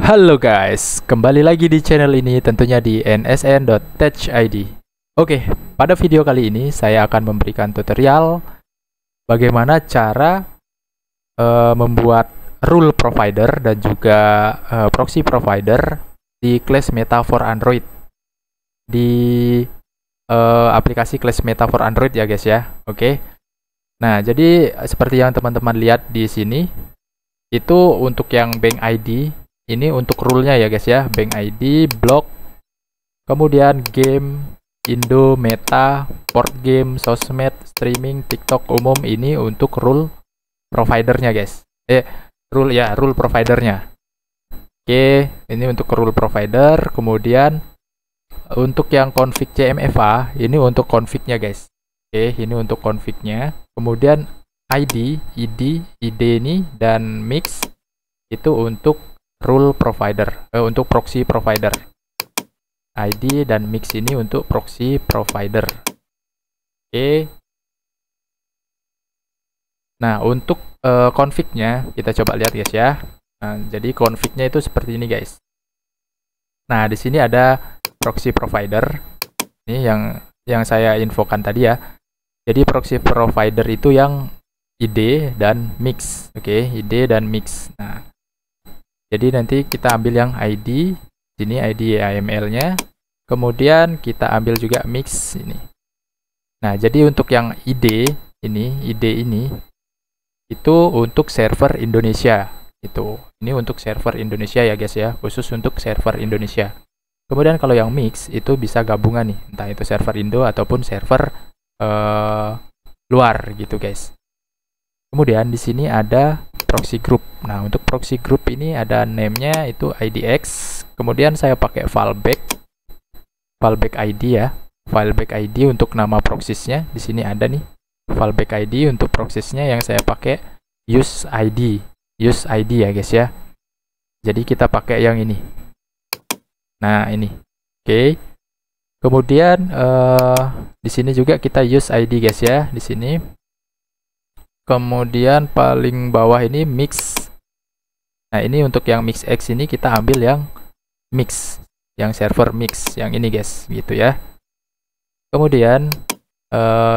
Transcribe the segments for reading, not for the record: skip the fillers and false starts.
Halo guys, kembali lagi di channel ini tentunya di nsn.tech.id. Oke, pada video kali ini saya akan memberikan tutorial bagaimana cara membuat rule provider dan juga proxy provider di Class Meta for Android. Di aplikasi Class Meta for Android ya guys ya. Oke. Nah, jadi seperti yang teman-teman lihat di sini, itu untuk yang bank ID. Ini untuk rule-nya ya guys ya, bank ID, block, kemudian game, Indo, Meta, port game, sosmed, streaming, TikTok umum. Ini untuk rule providernya guys. Rule providernya. Oke, ini untuk rule provider. Kemudian untuk yang config CMFA, ini untuk config-nya guys. Oke, ini untuk config-nya. Kemudian ID ini dan mix itu untuk rule provider, untuk proxy provider. ID dan mix ini untuk proxy provider. Oke. Nah, untuk config-nya kita coba lihat guys ya. Nah, jadi config-nya itu seperti ini guys. Nah, di sini ada proxy provider. Ini yang saya infokan tadi ya. Jadi proxy provider itu yang ID dan mix. Oke, ID dan mix. Nah, jadi nanti kita ambil yang ID, sini ID AML-nya, kemudian kita ambil juga mix ini. Nah, jadi untuk yang ID ini itu untuk server Indonesia. Ini untuk server Indonesia ya guys ya, khusus untuk server Indonesia. Kemudian kalau yang mix itu bisa gabungan nih, entah itu server Indo ataupun server luar gitu guys. Kemudian di sini ada proxy group. Nah, untuk proxy group ini ada name-nya itu IDX. Kemudian saya pakai fallback ID ya. Fallback ID untuk nama proxy-nya. Di sini ada nih fallback ID untuk proxy-nya yang saya pakai use ID ya guys ya. Jadi kita pakai yang ini. Nah, ini. Oke. Kemudian di sini juga kita use ID guys ya, di sini. Kemudian paling bawah ini mix. Nah, ini untuk yang mix X ini kita ambil yang mix, yang server mix, yang ini guys, gitu ya. Kemudian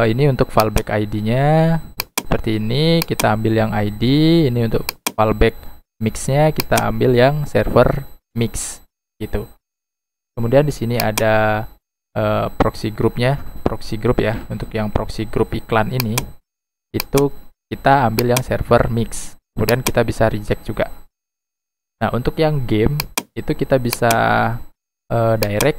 ini untuk fallback ID-nya seperti ini, kita ambil yang ID. Ini untuk fallback mix-nya kita ambil yang server mix, gitu. Kemudian di sini ada proxy group-nya, proxy group ya. Untuk yang proxy group iklan ini itu kita ambil yang server mix. Kemudian kita bisa reject juga. Nah, untuk yang game itu kita bisa direct,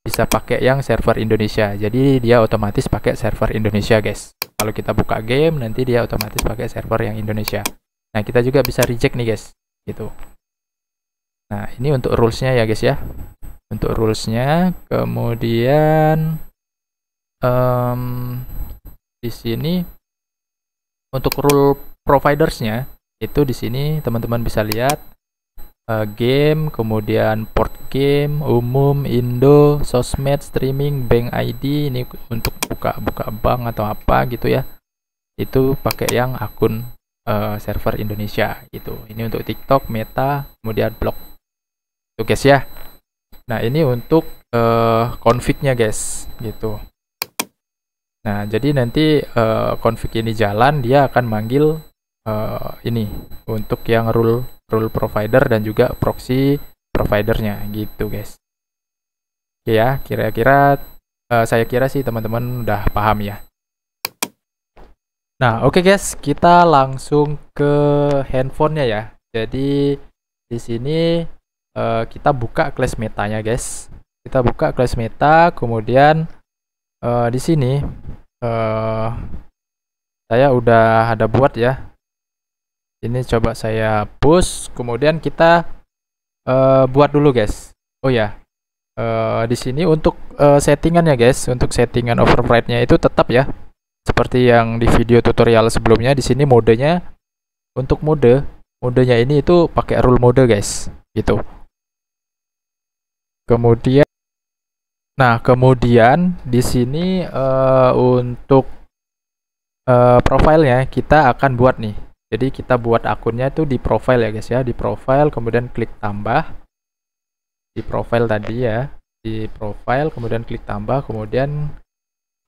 bisa pakai yang server Indonesia. Jadi dia otomatis pakai server Indonesia guys. Kalau kita buka game nanti dia otomatis pakai server yang Indonesia. Nah, kita juga bisa reject nih guys, gitu. Nah, ini untuk rules-nya ya guys ya. Untuk rules-nya, kemudian di sini untuk rule providers-nya itu di sini teman-teman bisa lihat game, kemudian port game, umum, Indo, sosmed, streaming, bank ID. Ini untuk buka bank atau apa gitu ya. Itu pakai yang akun server Indonesia gitu. Ini untuk TikTok, Meta, kemudian blog. Itu guys ya. Nah, ini untuk config-nya guys, gitu. Nah, jadi nanti config ini jalan, dia akan manggil ini untuk yang rule provider dan juga proxy providernya, gitu guys. Oke ya, kira-kira saya kira sih teman-teman udah paham ya. Nah, oke guys, kita langsung ke handphonenya ya. Jadi di sini kita buka Class Meta-nya guys. Kita buka Class Meta, kemudian di sini saya udah ada buat ya. Ini coba saya push, kemudian kita buat dulu guys. Oh ya, di sini untuk settingannya guys, untuk settingan override-nya itu tetap ya, seperti yang di video tutorial sebelumnya. Di sini modenya, untuk modenya ini itu pakai rule mode guys, gitu. Kemudian di sini untuk profilnya kita akan buat nih. Jadi kita buat akunnya itu di profile ya guys ya, di profile, kemudian klik tambah. di profile tadi ya, di profile, kemudian klik tambah, kemudian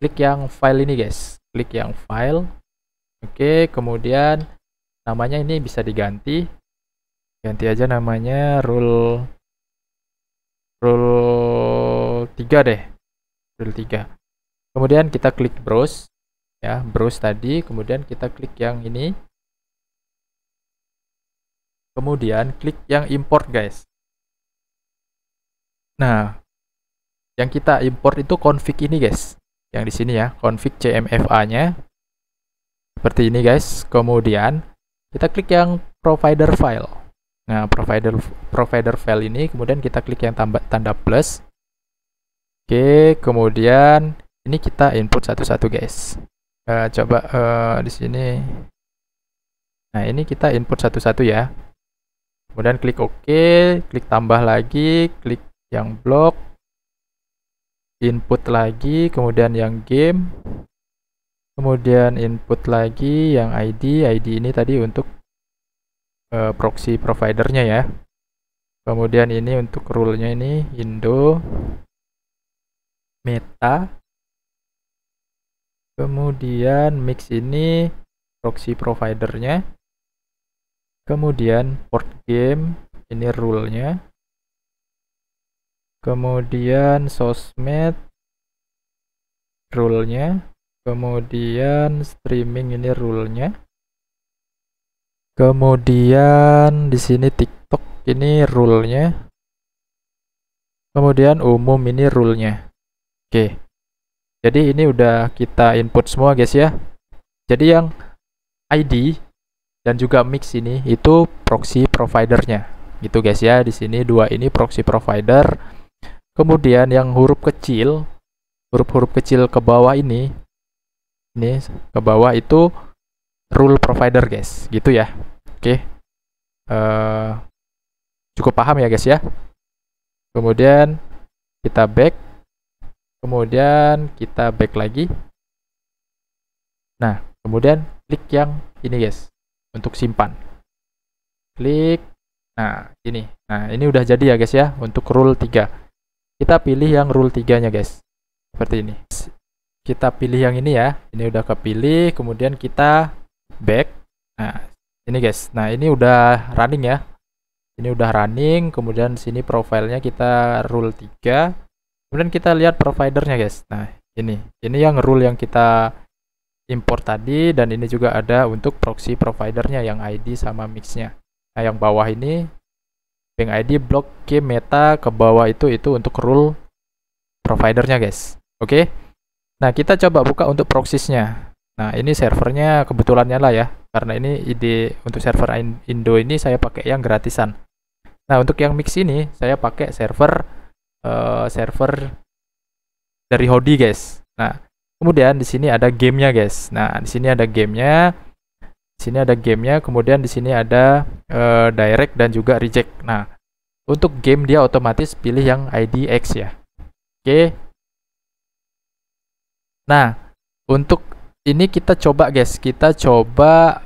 klik yang file ini guys, klik yang file. Oke, kemudian namanya ini bisa diganti, ganti aja namanya rule 3 deh, rule 3. Kemudian kita klik browse ya, browse tadi, kemudian kita klik yang ini, kemudian klik yang import guys. Nah, yang kita import itu config ini guys, yang di sini ya, config CMFA-nya seperti ini guys. Kemudian kita klik yang provider file. Nah, provider file ini, kemudian kita klik yang tanda plus. Oke, kemudian ini kita input satu-satu guys. Coba di sini. Nah, ini kita input satu-satu ya. Kemudian klik OK, klik tambah lagi, klik yang blok, input lagi, kemudian yang game, kemudian input lagi yang ID. ID ini tadi untuk proxy providernya ya. Kemudian ini untuk rule-nya ini Indo Meta. Kemudian mix ini proxy providernya. Kemudian port game ini rule-nya. Kemudian sosmed rule-nya. Kemudian streaming ini rule-nya. Kemudian di sini TikTok ini rule-nya. Kemudian umum ini rule-nya. Oke. Jadi ini udah kita input semua guys ya. Jadi yang ID dan juga mix ini itu proxy providernya. Gitu guys ya. Di sini dua ini proxy provider. Kemudian yang huruf-huruf kecil ke bawah ini ke bawah itu rule provider guys, gitu ya. Oke. Cukup paham ya guys ya. Kemudian kita back. Kemudian kita back lagi. Nah, kemudian klik yang ini guys, untuk simpan. Klik. Nah, ini. Nah, ini udah jadi ya guys ya, untuk rule 3. Kita pilih yang rule 3-nya guys. Seperti ini. Kita pilih yang ini ya. Ini udah kepilih, kemudian kita back. Nah, ini guys. Nah, ini udah running ya. Ini udah running, kemudian sini profilnya kita rule 3. Kemudian kita lihat providernya guys. Nah, ini yang rule yang kita import tadi, dan ini juga ada untuk proxy providernya yang ID sama mixnya. Nah, yang bawah ini bank ID, block, game, meta, ke bawah itu untuk rule providernya guys. Oke. Nah, kita coba buka untuk proxysnya. Nah, ini servernya kebetulan nyala ya, karena ini ide untuk server Indo ini saya pakai yang gratisan. Nah, untuk yang mix ini saya pakai server dari Hodi guys. Nah, kemudian di sini ada gamenya guys. Nah, di sini ada gamenya. Di sini ada gamenya. Kemudian di sini ada direct dan juga reject. Nah, untuk game dia otomatis pilih yang IDX ya. Oke. Nah, untuk ini kita coba guys. Kita coba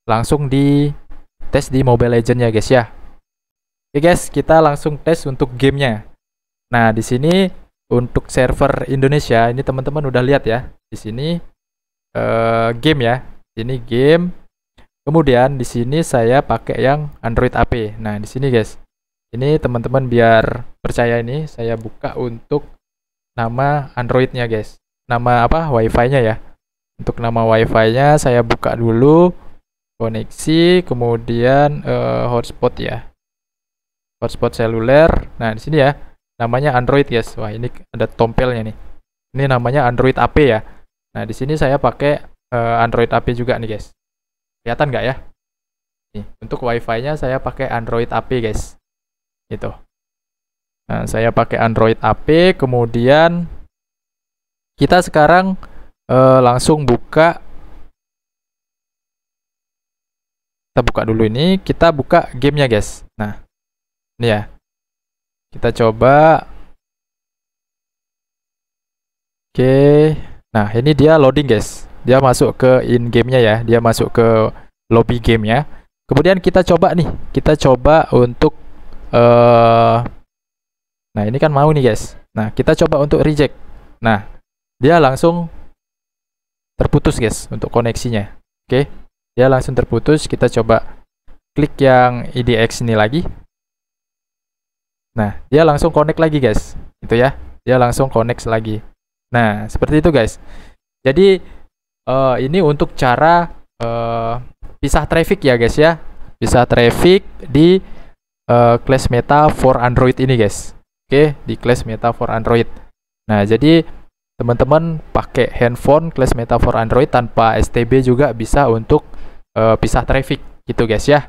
langsung di tes di Mobile Legends ya guys ya. Oke guys, kita langsung tes untuk gamenya. Nah, di sini untuk server Indonesia ini teman-teman udah lihat ya. Di sini game ya. Ini game. Kemudian di sini saya pakai yang Android AP. Nah, di sini guys. Ini teman-teman biar percaya, ini saya buka untuk nama Androidnya guys. Nama apa? Wi-Fi-nya ya. Untuk nama Wi-Fi-nya saya buka dulu. Koneksi, kemudian hotspot ya. Hotspot seluler. Nah, di sini ya. Namanya Android guys. Wah, ini ada tompelnya nih. Ini namanya Android AP ya. Nah, di sini saya pakai Android AP juga nih guys. Kelihatan nggak ya? Nih, untuk Wi-Fi-nya saya pakai Android AP guys. Gitu. Nah, saya pakai Android AP. Kemudian kita sekarang langsung buka. Kita buka dulu ini. Kita buka gamenya guys. Nah, ini ya. Kita coba. Oke. Nah, ini dia loading guys. Dia masuk ke in gamenya ya. Dia masuk ke lobby gamenya. Kemudian kita coba nih. Kita coba untuk Nah, ini kan mau nih guys. Nah, kita coba untuk reject. Nah, dia langsung terputus guys untuk koneksinya. Oke, dia langsung terputus. Kita coba klik yang IDX ini lagi. Nah, dia langsung connect lagi guys. Itu ya, dia langsung connect lagi. Nah, seperti itu guys. Jadi ini untuk cara pisah traffic ya guys ya. Pisah traffic di Class Meta for Android ini guys. Oke, di Class Meta for Android. Nah, jadi teman-teman pakai handphone Class Meta for Android tanpa STB juga bisa untuk pisah traffic gitu guys ya.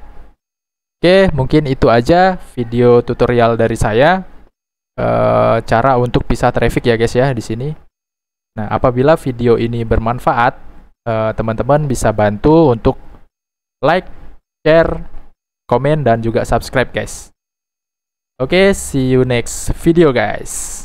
Oke, mungkin itu aja video tutorial dari saya, cara untuk pisah traffic ya guys ya di sini. Nah, apabila video ini bermanfaat, teman-teman bisa bantu untuk like, share, komen, dan juga subscribe guys. Oke, see you next video guys.